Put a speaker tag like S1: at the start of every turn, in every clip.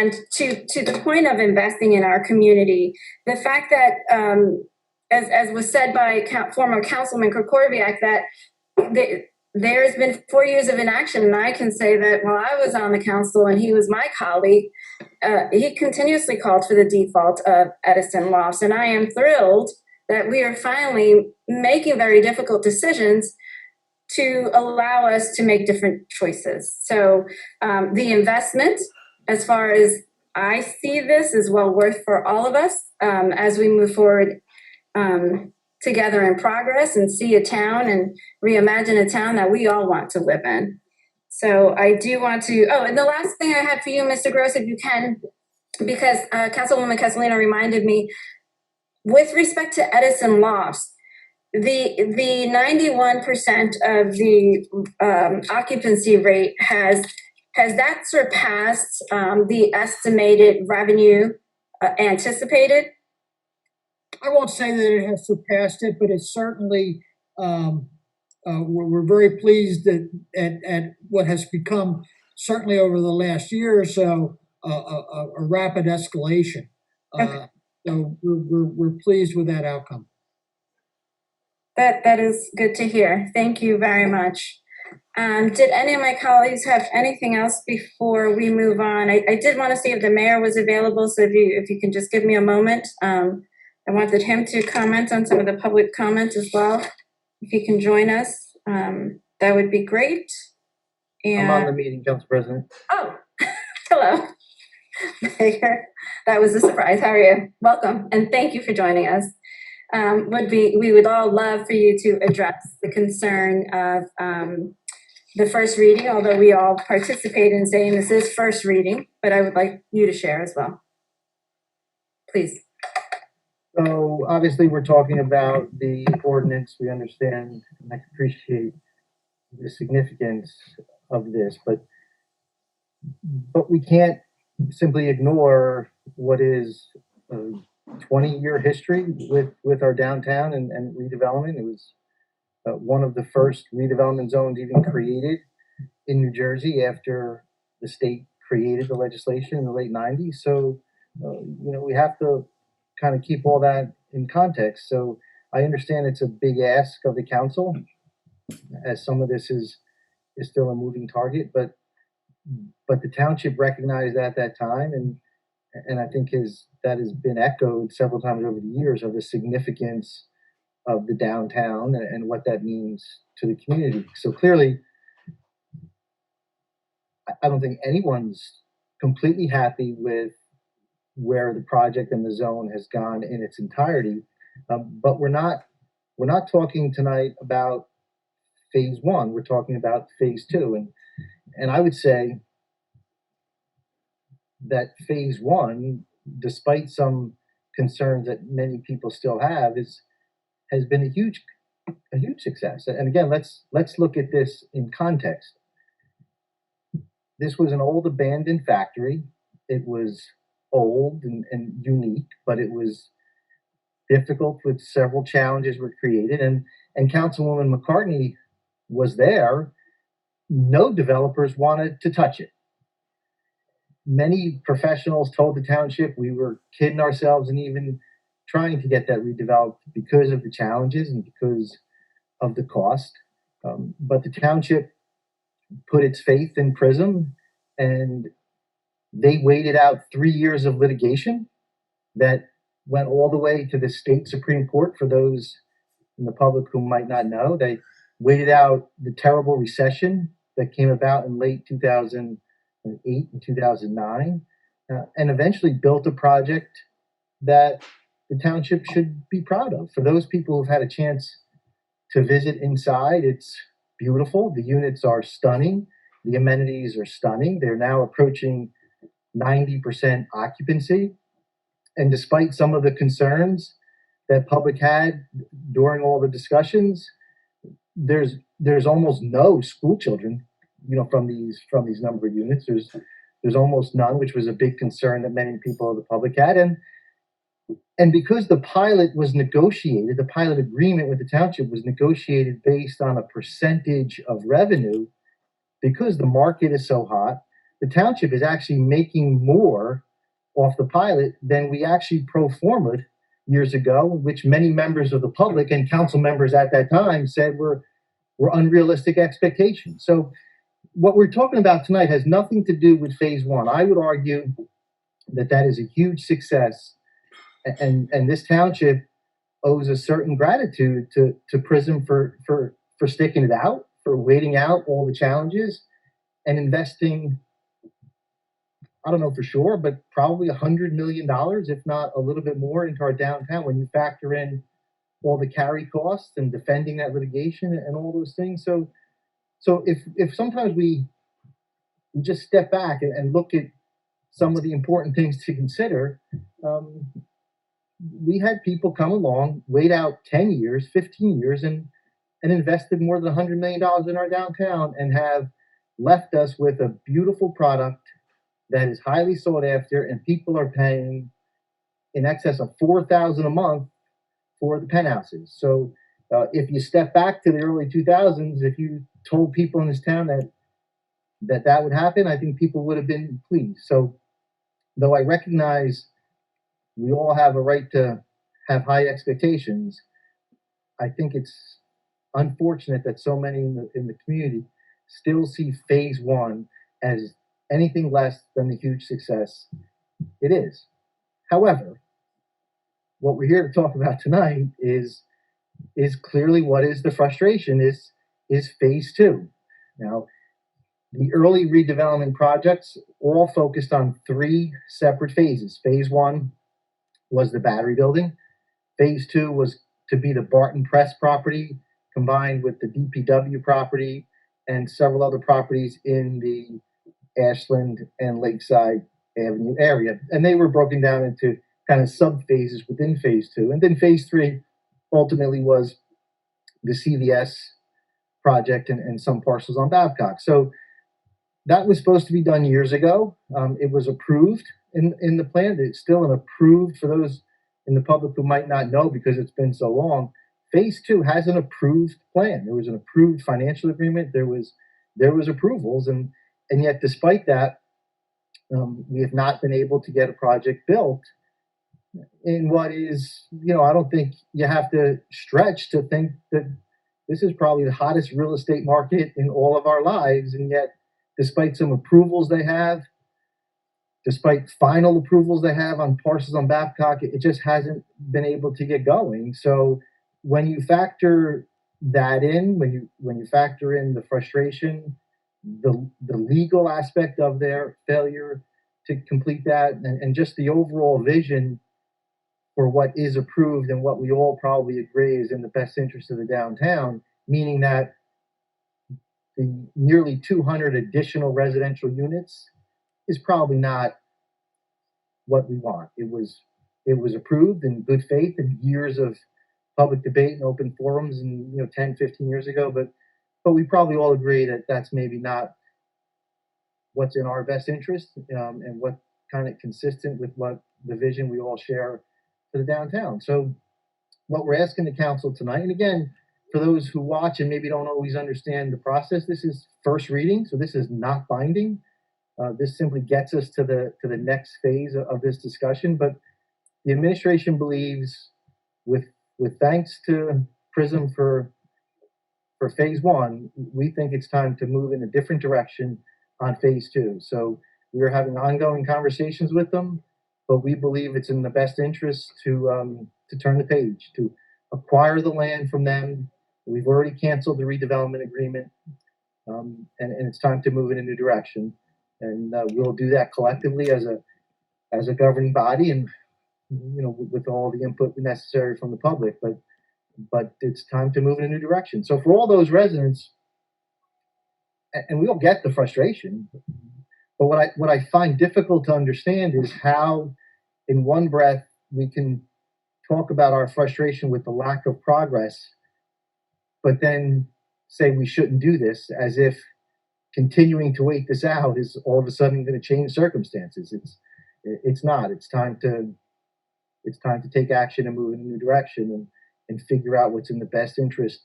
S1: And to the point of investing in our community, the fact that, as was said by former Councilman Krokowiak, that there's been 4 years of inaction, and I can say that while I was on the council and he was my colleague, he continuously called for the default of Edison Lofts, and I am thrilled that we are finally making very difficult decisions to allow us to make different choices. So the investment, as far as I see this, is well worth for all of us as we move forward together in progress and see a town and reimagine a town that we all want to live in. So I do want to, and the last thing I had for you, Mr. Gross, if you can, because Councilwoman Castellino reminded me, with respect to Edison Lofts, the 91% of the occupancy rate, has that surpassed the estimated revenue anticipated?
S2: I won't say that it has surpassed it, but it's certainly, we're very pleased at what has become, certainly over the last year or so, a rapid escalation. Okay. So we're pleased with that outcome.
S1: That is good to hear. Thank you very much. Did any of my colleagues have anything else before we move on? I did want to see if the mayor was available, so if you can just give me a moment. I wanted him to comment on some of the public comments as well. If he can join us, that would be great. And
S3: I'm on the meeting, Council President.
S1: Oh, hello, Mayor. That was a surprise. How are you? Welcome, and thank you for joining us. We would all love for you to address the concern of the first reading, although we all participate in saying this is first reading, but I would like you to share as well. Please.
S3: So obviously we're talking about the ordinance. We understand and I appreciate the significance of this, but we can't simply ignore what is a 20-year history with our downtown and redevelopment. It was one of the first redevelopment zones even created in New Jersey after the state created the legislation in the late 90s. So, we have to kind of keep all that in context. So I understand it's a big ask of the council, as some of this is still a moving target, but the township recognized at that time, and I think that has been echoed several times over the years, of the significance of the downtown and what that means to the community. So clearly, I don't think anyone's completely happy with where the project and the zone has gone in its entirety, but we're not talking tonight about phase one. We're talking about phase two, and I would say that phase one, despite some concerns that many people still have, has been a huge success. And again, let's look at this in context. This was an old abandoned factory. It was old and unique, but it was difficult, with several challenges were created, and Councilwoman McCartney was there. No developers wanted to touch it. Many professionals told the township we were kidding ourselves and even trying to get that redeveloped because of the challenges and because of the cost. But the township put its faith in PRISM, and they waited out 3 years of litigation that went all the way to the state Supreme Court. For those in the public who might not know, they waited out the terrible recession that came about in late 2008 and 2009, and eventually built a project that the township should be proud of. For those people who've had a chance to visit inside, it's beautiful. The units are stunning. The amenities are stunning. They're now approaching 90% occupancy. And despite some of the concerns that public had during all the discussions, there's almost no school children, from these number of units. There's almost none, which was a big concern that many people of the public had. And because the pilot was negotiated, the pilot agreement with the township was negotiated based on a percentage of revenue, because the market is so hot, the township is actually making more off the pilot than we actually pro forma'd years ago, which many members of the public and council members at that time said were unrealistic expectations. So what we're talking about tonight has nothing to do with phase one. I would argue that that is a huge success, and this township owes a certain gratitude to Prism for sticking it out, for waiting out all the challenges, and investing, I don't know for sure, but probably $100 million, if not a little bit more, into our downtown when you factor in all the carry costs and defending that litigation and all those things. So if sometimes we just step back and look at some of the important things to consider, we had people come along, wait out 10 years, 15 years, and invested more than $100 million in our downtown and have left us with a beautiful product that is highly sought after, and people are paying in excess of $4,000 a month for the penthouses. So if you step back to the early 2000s, if you told people in this town that would happen, I think people would have been pleased. So though I recognize we all have a right to have high expectations, I think it's unfortunate that so many in the community still see phase one as anything less than the huge success it is. However, what we're here to talk about tonight is clearly what is the frustration is phase two. Now, the early redevelopment projects all focused on three separate phases. Phase one was the Battery building. Phase two was to be the Barton Press property combined with the DPW property and several other properties in the Ashland and Lakeside Avenue area. And they were broken down into kind of sub phases within phase two. And then phase three ultimately was the CVS project and some parcels on Babcock. So that was supposed to be done years ago. It was approved in the plan. It's still an approved, for those in the public who might not know because it's been so long. Phase two has an approved plan. There was an approved financial agreement. There was approvals, and yet despite that, we have not been able to get a project built in what is, I don't think you have to stretch to think that this is probably the hottest real estate market in all of our lives, and yet despite some approvals they have, despite final approvals they have on parcels on Babcock, it just hasn't been able to get going. So when you factor that in, when you factor in the frustration, the legal aspect of their failure to complete that, and just the overall vision for what is approved and what we all probably agree is in the best interest of the downtown, meaning that the nearly 200 additional residential units is probably not what we want. It was approved in good faith and years of public debate and open forums and 10, 15 years ago, but we probably all agree that that's maybe not what's in our best interest, and what kind of consistent with what the vision we all share for the downtown. So what we're asking the council tonight, and again, for those who watch and maybe don't always understand the process, this is first reading, so this is not binding. This simply gets us to the next phase of this discussion. But the administration believes, with thanks to Prism for phase one, we think it's time to move in a different direction on phase two. So we are having ongoing conversations with them, but we believe it's in the best interest to turn the page, to acquire the land from them. We've already canceled the redevelopment agreement, and it's time to move in a new direction. And we'll do that collectively as a governing body, and with all the input necessary from the public. But it's time to move in a new direction. So for all those residents, and we all get the frustration, but what I find difficult to understand is how, in one breath, we can talk about our frustration with the lack of progress, but then say we shouldn't do this, as if continuing to wait this out is all of a sudden going to change circumstances. It's not. It's time to take action and move in a new direction and figure out what's in the best interest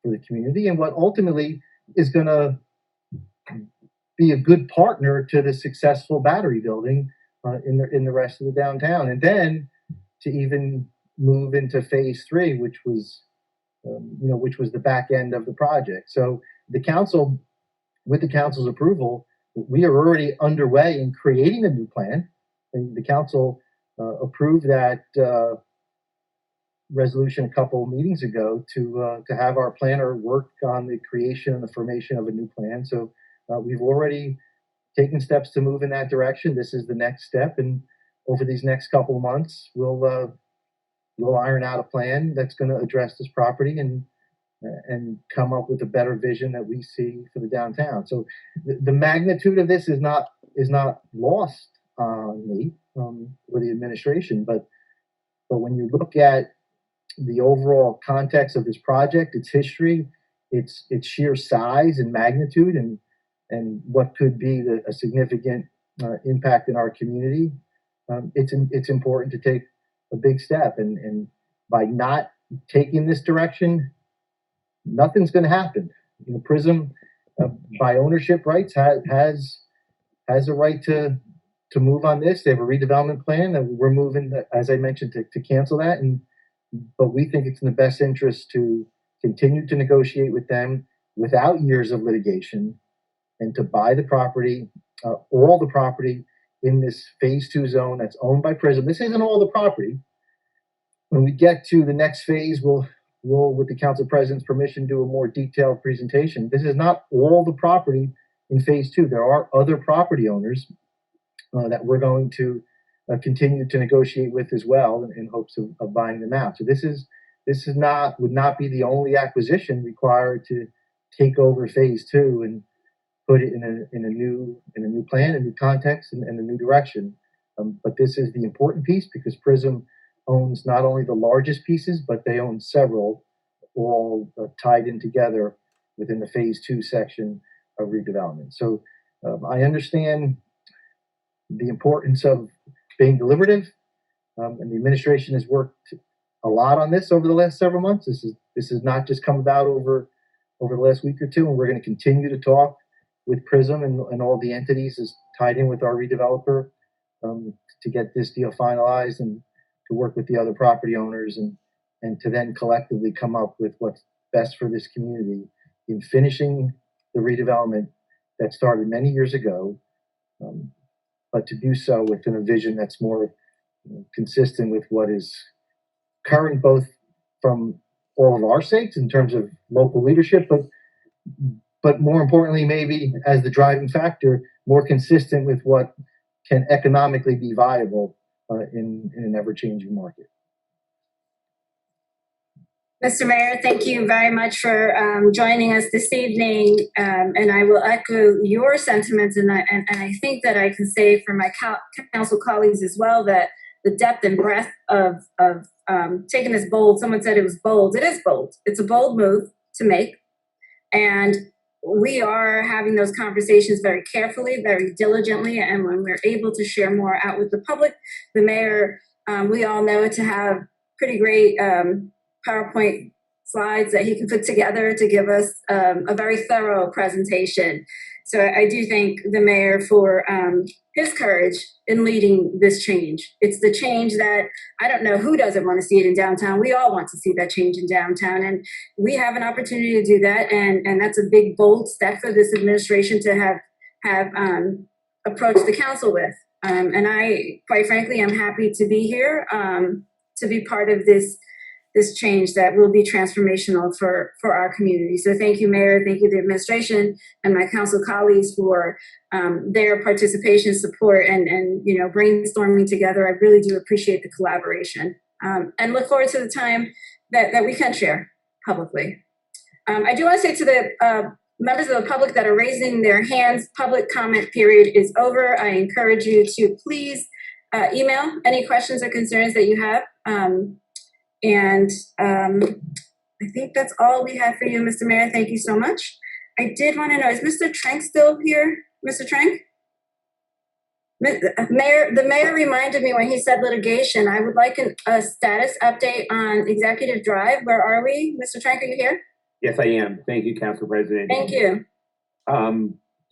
S3: for the community and what ultimately is going to be a good partner to the successful battery building in the rest of the downtown, and then to even move into phase 3, which was which was the back end of the project. So the council, with the council's approval, we are already underway in creating a new plan, and the council approved that resolution a couple of meetings ago to have our planner work on the creation and the formation of a new plan. So we've already taken steps to move in that direction. This is the next step, and over these next couple of months, we'll iron out a plan that's going to address this property and come up with a better vision that we see for the downtown. So the magnitude of this is not lost on me or the administration, but when you look at the overall context of this project, its history, its sheer size and magnitude, and what could be a significant impact in our community, it's important to take a big step. And by not taking this direction, nothing's going to happen. Prism, by ownership rights, has a right to move on this. They have a redevelopment plan, and we're moving, as I mentioned, to cancel that. But we think it's in the best interest to continue to negotiate with them without years of litigation, and to buy the property, all the property in this phase 2 zone that's owned by Prism. This isn't all the property. When we get to the next phase, we'll, with the council president's permission, do a more detailed presentation. This is not all the property in phase 2. There are other property owners that we're going to continue to negotiate with as well, in hopes of buying them out. So this would not be the only acquisition required to take over phase 2 and put it in a new plan, a new context, and a new direction. But this is the important piece, because Prism owns not only the largest pieces, but they own several, all tied in together within the phase 2 section of redevelopment. So I understand the importance of being deliberative, and the administration has worked a lot on this over the last several months. This has not just come about over the last week or two, and we're going to continue to talk with Prism and all the entities is tied in with our redeveloper to get this deal finalized, and to work with the other property owners, and to then collectively come up with what's best for this community in finishing the redevelopment that started many years ago, but to do so within a vision that's more consistent with what is current, both from all of our sakes in terms of local leadership, but more importantly, maybe as the driving factor, more consistent with what can economically be viable in an ever-changing market.
S1: Mr. Mayor, thank you very much for joining us this evening, and I will echo your sentiments, and I think that I can say for my council colleagues as well that the depth and breadth of taking this bold, someone said it was bold, it is bold. It's a bold move to make, and we are having those conversations very carefully, very diligently, and when we're able to share more out with the public, the mayor, we all know to have pretty great PowerPoint slides that he can put together to give us a very thorough presentation. So I do thank the mayor for his courage in leading this change. It's the change that I don't know who doesn't want to see it in downtown. We all want to see that change in downtown, and we have an opportunity to do that. And that's a big, bold step for this administration to have approached the council with. And I, quite frankly, am happy to be here to be part of this change that will be transformational for our community. So thank you, Mayor. Thank you, the administration and my council colleagues for their participation, support, and brainstorming together. I really do appreciate the collaboration and look forward to the time that we can share publicly. I do want to say to the members of the public that are raising their hands, public comment period is over. I encourage you to please email any questions or concerns that you have. And I think that's all we have for you, Mr. Mayor. Thank you so much. I did want to know, is Mr. Trank still here? Mr. Trank? Mayor, the mayor reminded me when he said litigation, I would like a status update on Executive Drive. Where are we? Mr. Trank, are you here?
S4: Yes, I am. Thank you, Council President.
S1: Thank you.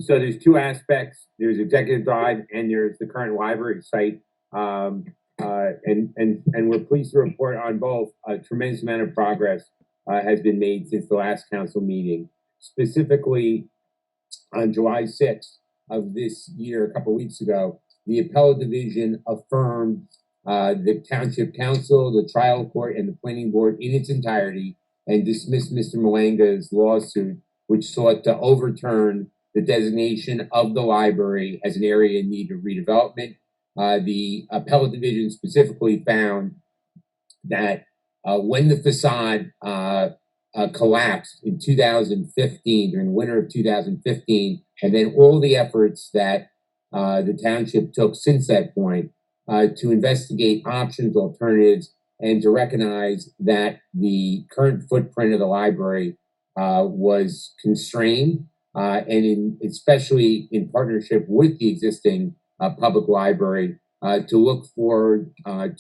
S4: So there's two aspects. There's Executive Drive and there's the current library site. And we're pleased to report on both. A tremendous amount of progress has been made since the last council meeting. Specifically, on July 6th of this year, a couple of weeks ago, the appellate division affirmed the township council, the trial court, and the planning board in its entirety and dismissed Mr. Malanga's lawsuit, which sought to overturn the designation of the library as an area in need of redevelopment. The appellate division specifically found that when the facade collapsed in 2015, during the winter of 2015, and then all the efforts that the township took since that point to investigate options, alternatives, and to recognize that the current footprint of the library was constrained, especially in partnership with the existing public library, to look forward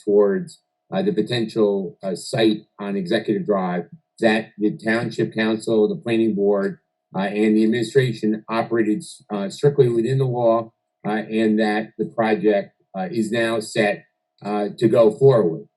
S4: towards the potential site on Executive Drive, that the township council, the planning board, and the administration operated strictly within the law, and that the project is now set to go forward.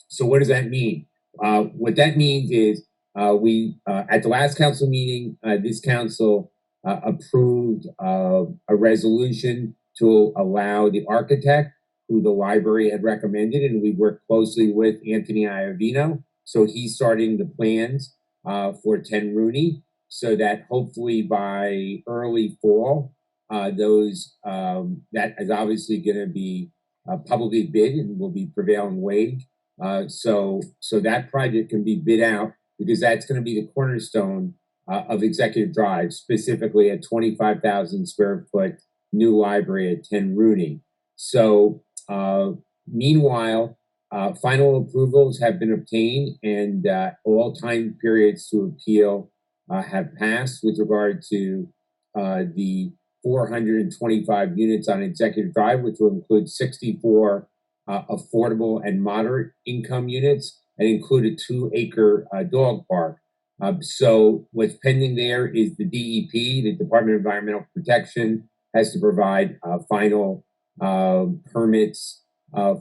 S4: So what does that mean? What that means is we, at the last council meeting, this council approved a resolution to allow the architect who the library had recommended, and we worked closely with Anthony Iovino. So he's starting the plans for 10 Rooney, so that hopefully by early fall, that is obviously going to be publicly bid and will be prevailing wage. So that project can be bid out, because that's going to be the cornerstone of Executive Drive, specifically a 25,000 square foot new library at 10 Rooney. So meanwhile, final approvals have been obtained, and all time periods to appeal have passed with regard to the 425 units on Executive Drive, which will include 64 affordable and moderate income units, and include a 2-acre dog park. So what's pending there is the DEP, the Department of Environmental Protection, has to provide final permits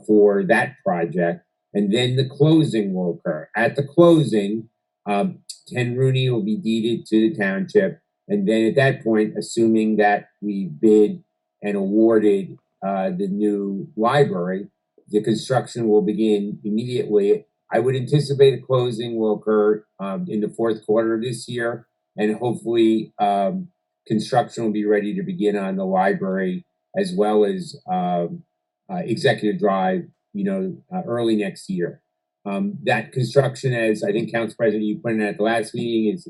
S4: for that project, and then the closing will occur. At the closing, 10 Rooney will be deeded to the township, and then at that point, assuming that we bid and awarded the new library, the construction will begin immediately. I would anticipate a closing will occur in the fourth quarter of this year, and hopefully construction will be ready to begin on the library as well as Executive Drive, early next year. That construction, as I think Council President, you pointed out at the last meeting, is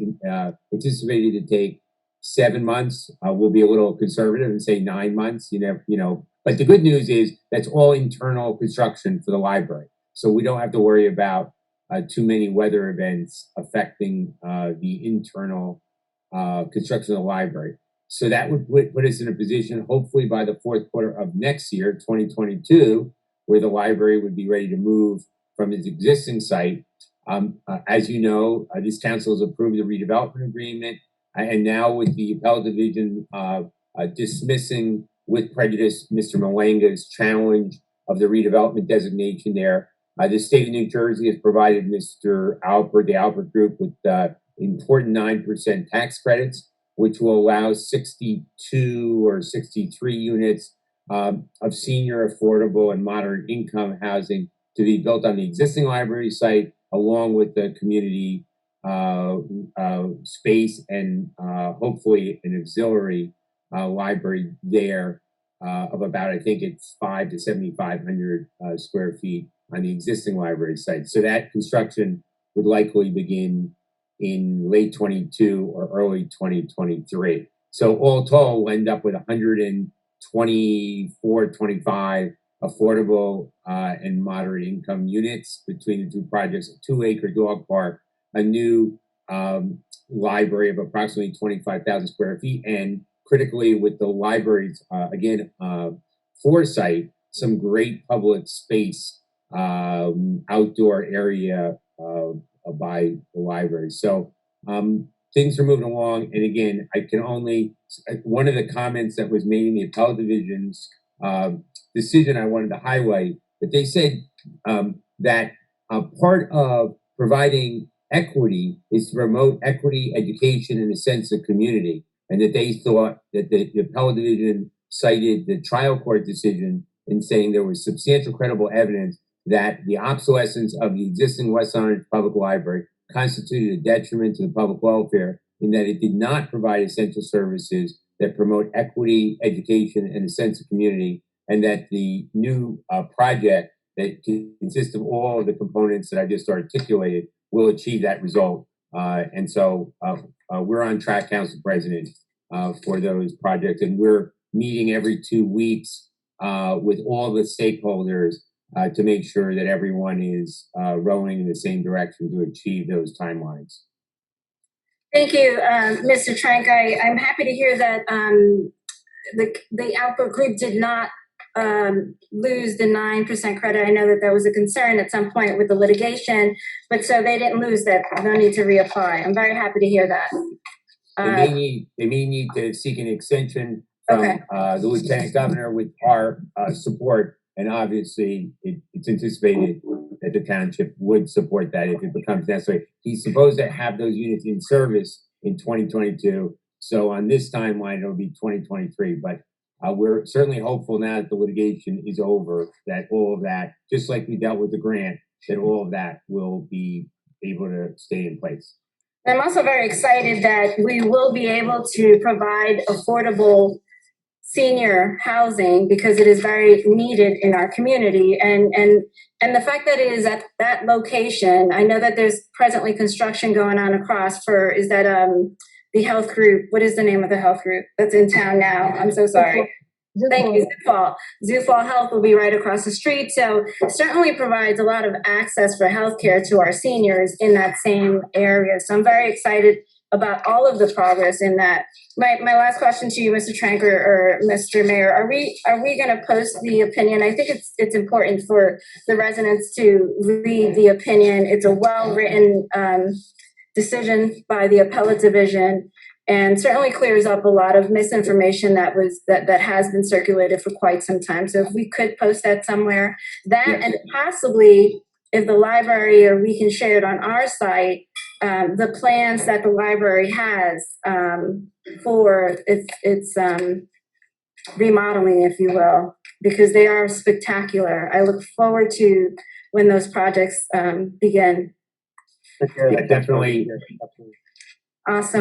S4: anticipated to take 7 months. We'll be a little conservative and say 9 months. But the good news is that's all internal construction for the library, so we don't have to worry about too many weather events affecting the internal construction of the library. So that would put us in a position, hopefully by the fourth quarter of next year, 2022, where the library would be ready to move from its existing site. As you know, this council has approved the redevelopment agreement, and now with the appellate division dismissing with prejudice Mr. Malanga's challenge of the redevelopment designation there, the state of New Jersey has provided Mr. Alpert, the Alpert Group, with important 9% tax credits, which will allow 62 or 63 units of senior, affordable, and moderate income housing to be built on the existing library site, along with the community space and hopefully an auxiliary library there of about, I think it's 500 to 7,500 square feet on the existing library site. So that construction would likely begin in late 22 or early 2023. So all told, we'll end up with 124, 25 affordable and moderate income units between the two projects, a 2-acre dog park, a new library of approximately 25,000 square feet, and critically with the library's, foresight, some great public space, outdoor area by the library. So things are moving along. And again, I can only one of the comments that was made in the appellate division's decision I wanted to highlight, that they said that part of providing equity is to promote equity, education, and a sense of community, and that they thought that the appellate division cited the trial court decision in saying there was substantial credible evidence that the obsolescence of the existing West Orange Public Library constituted a detriment to the public welfare in that it did not provide essential services that promote equity, education, and a sense of community, and that the new project that consists of all of the components that I just articulated will achieve that result. And so we're on track, Council President, for those projects, and we're meeting every 2 weeks with all the stakeholders to make sure that everyone is rowing in the same direction to achieve those timelines.
S1: Thank you, Mr. Trank. I'm happy to hear that the output group did not lose the 9% credit. I know that that was a concern at some point with the litigation, but so they didn't lose that. No need to reapply. I'm very happy to hear that.
S4: They may need to seek an extension from the Lieutenant Governor with our support, and obviously it's anticipated that the township would support that if it becomes necessary. He's supposed to have those units in service in 2022. So on this timeline, it'll be 2023. But we're certainly hopeful now that the litigation is over, that all of that, just like we dealt with the grant, that all of that will be able to stay in place.
S1: I'm also very excited that we will be able to provide affordable senior housing because it is very needed in our community, and the fact that it is at that location. I know that there's presently construction going on across the health group. What is the name of the health group that's in town now? I'm so sorry. Thank you, Zufall. Zufall Health will be right across the street, so certainly provides a lot of access for healthcare to our seniors in that same area. So I'm very excited about all of the progress in that. My last question to you, Mr. Trank or Mr. Mayor, are we going to post the opinion? I think it's important for the residents to read the opinion. It's a well-written decision by the appellate division, and certainly clears up a lot of misinformation that has been circulated for quite some time. So if we could post that somewhere, and possibly if the library, or we can share it on our site, the plans that the library has for its remodeling, if you will, because they are spectacular. I look forward to when those projects begin.
S4: Yeah, definitely.
S1: Awesome.